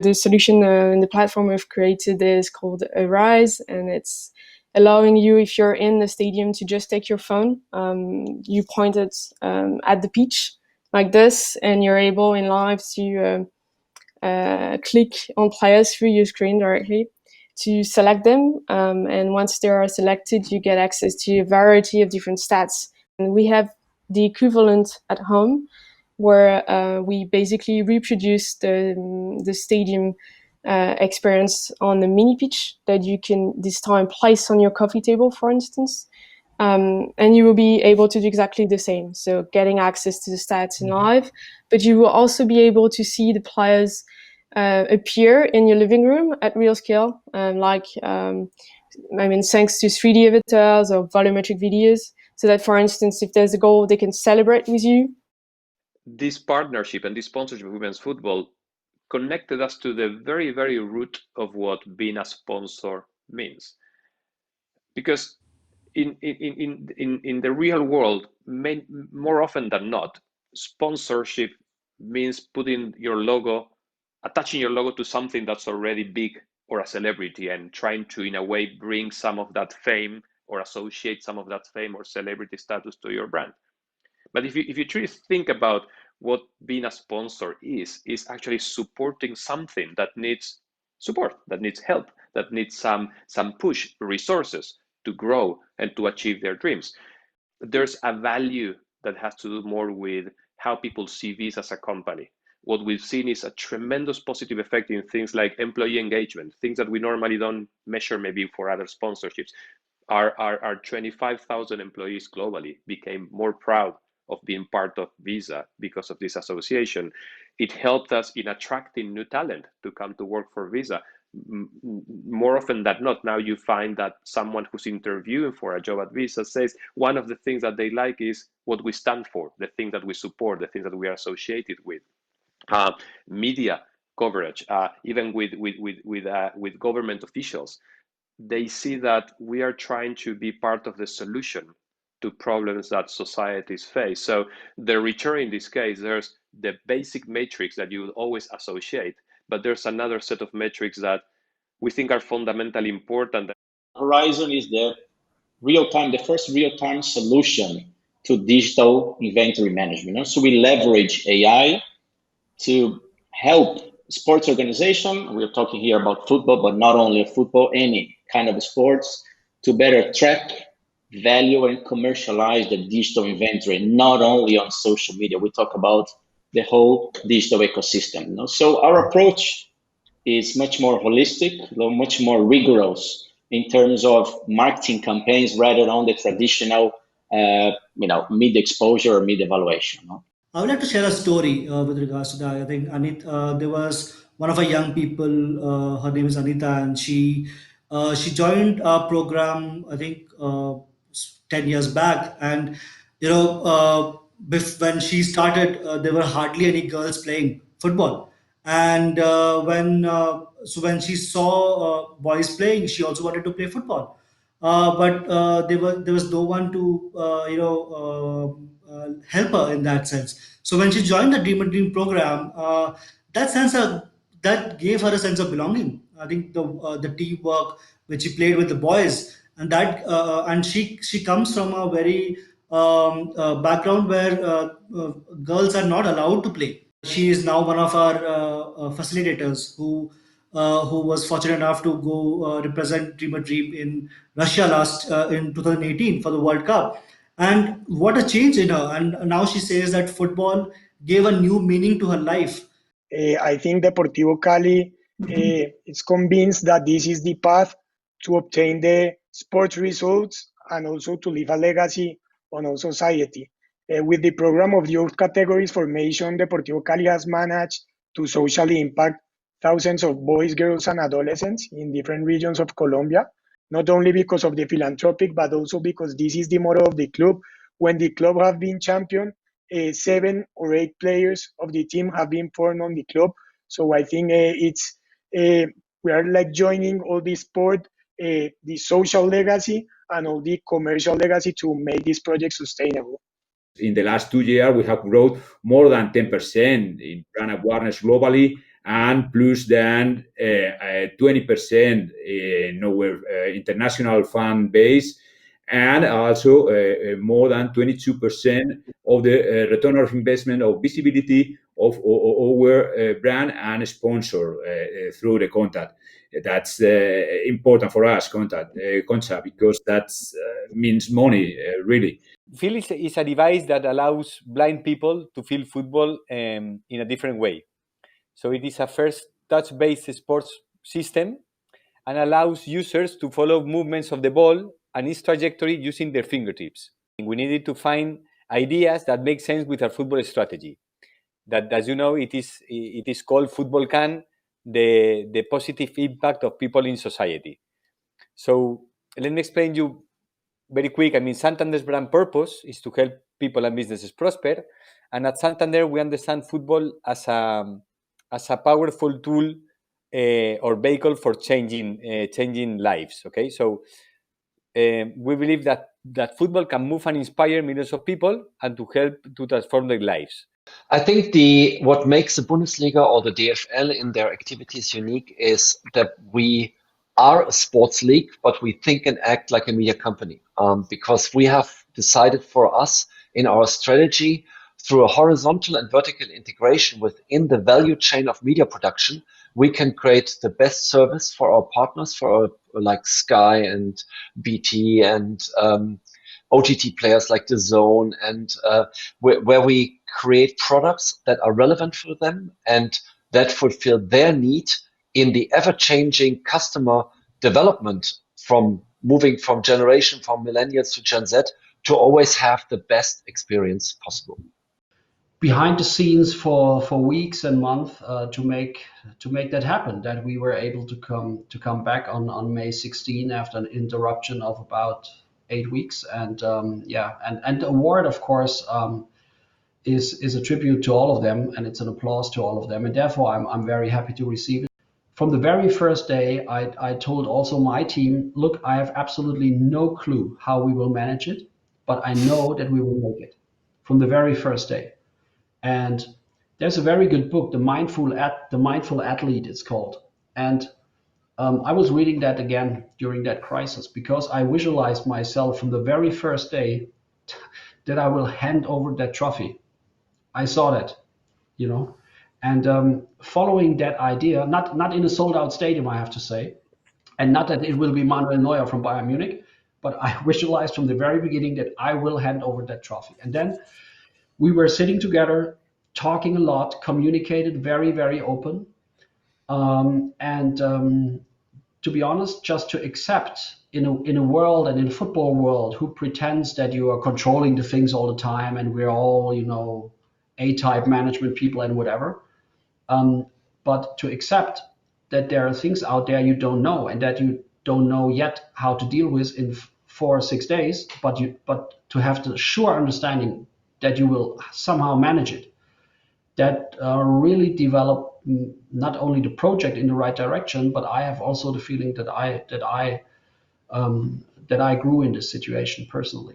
The solution in the platform we've created is called Horizm, and it's allowing you, if you're in the stadium, to just take your phone. You point it at the pitch like this, and you're able in live to click on players through your screen directly to select them. And once they are selected, you get access to a variety of different stats. And we have the equivalent at home, where we basically reproduce the stadium experience on the mini pitch that you can this time place on your coffee table, for instance. And you will be able to do exactly the same. So getting access to the stats in live, but you will also be able to see the players appear in your living room at real scale, thanks to 3D avatars or volumetric videos, so that, for instance, if there's a goal, they can celebrate with you. This partnership and this sponsorship of women's football connected us to the very, very root of what being a sponsor means. Because in the real world, more often than not, sponsorship means putting your logo, attaching your logo to something that's already big or a celebrity, and trying to, in a way, bring some of that fame or associate some of that fame or celebrity status to your brand. But if you truly think about what being a sponsor is actually supporting something that needs support, that needs help, that needs some push, resources to grow and to achieve their dreams. There's a value that has to do more with how people see this as a company. What we've seen is a tremendous positive effect in things like employee engagement, things that we normally don't measure maybe for other sponsorships. Our 25,000 employees globally became more proud of being part of Visa because of this association. It helped us in attracting new talent to come to work for Visa. More often than not, now you find that someone who's interviewing for a job at Visa says one of the things that they like is what we stand for, the things that we support, the things that we are associated with. Media coverage, even with government officials, they see that we are trying to be part of the solution to problems that societies face. So the return in this case, there's the basic metrics that you would always associate, but there's another set of metrics that we think are fundamentally important. Horizm is the first real-time solution to digital inventory management. So we leverage AI to help sports organization. We're talking here about football, but not only football, any kind of sports, to better track, value, and commercialize the digital inventory, not only on social media. We talk about the whole digital ecosystem. So our approach is much more holistic, much more rigorous in terms of marketing campaigns rather than the traditional, mid exposure or mid evaluation. I would like to share a story with regards to that. I think there was one of our young people. Her name is Anita, and she joined our program, I think 10 years back. And when she started, there were hardly any girls playing football. And when she saw boys playing, she also wanted to play football. But there was no one to help her in that sense. So when she joined the Dream and Dream program, that gave her a sense of belonging. I think the teamwork which she played with the boys, and she comes from a very background where girls are not allowed to play. She is now one of our facilitators who was fortunate enough to go represent Dream a Dream in Russia in 2018 for the World Cup. And what a change in her. And now she says that football gave a new meaning to her life. I think Deportivo Cali is convinced that this is the path to obtain the sports results and also to leave a legacy on our society. With the program of youth categories formation, Deportivo Cali has managed to socially impact thousands of boys, girls, and adolescents in different regions of Colombia, not only because of the philanthropic, but also because this is the motto of the club. When the club have been champion, 7 or 8 players of the team have been formed on the club. So I think we are like joining all the sport, the social legacy, and all the commercial legacy to make this project sustainable. In the last 2 years, we have grown more than 10% in brand awareness globally, and plus then 20% in our international fan base, and also more than 22% of the return of investment of visibility of our brand and sponsor through the contact. That's important for us, contact, because that means money, really. Feel is a device that allows blind people to feel football in a different way. So it is a first touch-based sports system and allows users to follow movements of the ball and its trajectory using their fingertips. We needed to find ideas that make sense with our football strategy. That, as you know, it is called Football Can, the positive impact of people in society. So let me explain you very quick. I mean, Santander's brand purpose is to help people and businesses prosper. And at Santander, we understand football as a powerful tool or vehicle for changing lives. Okay, so we believe that football can move and inspire millions of people and to help to transform their lives. I think what makes the Bundesliga or the DFL in their activities unique is that we are a sports league, but we think and act like a media company, because we have decided for us in our strategy through a horizontal and vertical integration within the value chain of media production, we can create the best service for our partners, for our, like Sky and BT and OTT players like DAZN, and where we create products that are relevant for them and that fulfill their need in the ever-changing customer development, from moving from generation from millennials to Gen Z, to always have the best experience possible. Behind the scenes for weeks and months to make that happen, that we were able to come back on May 16 after an interruption of about 8 weeks, and and the award, of course, is a tribute to all of them, and it's an applause to all of them, and therefore I'm very happy to receive it. From the very first day, I told also my team, look, I have absolutely no clue how we will manage it, but I know that we will make it from the very first day. And there's a very good book, The Mindful Athlete, it's called. And I was reading that again during that crisis, because I visualized myself from the very first day that I will hand over that trophy. I saw that, you know, and following that idea, not in a sold out stadium, I have to say, and not that it will be Manuel Neuer from Bayern Munich, but I visualized from the very beginning that I will hand over that trophy. And then we were sitting together, talking a lot, communicated very, very open. To be honest, just to accept in a world, and in a football world, who pretends that you are controlling the things all the time and we're all, you know, A-type management people and whatever. But to accept that there are things out there you don't know, and that you don't know yet how to deal with in 4 or 6 days, but to have the sure understanding that you will somehow manage it, that really developed not only the project in the right direction, but I have also the feeling that I grew in this situation personally.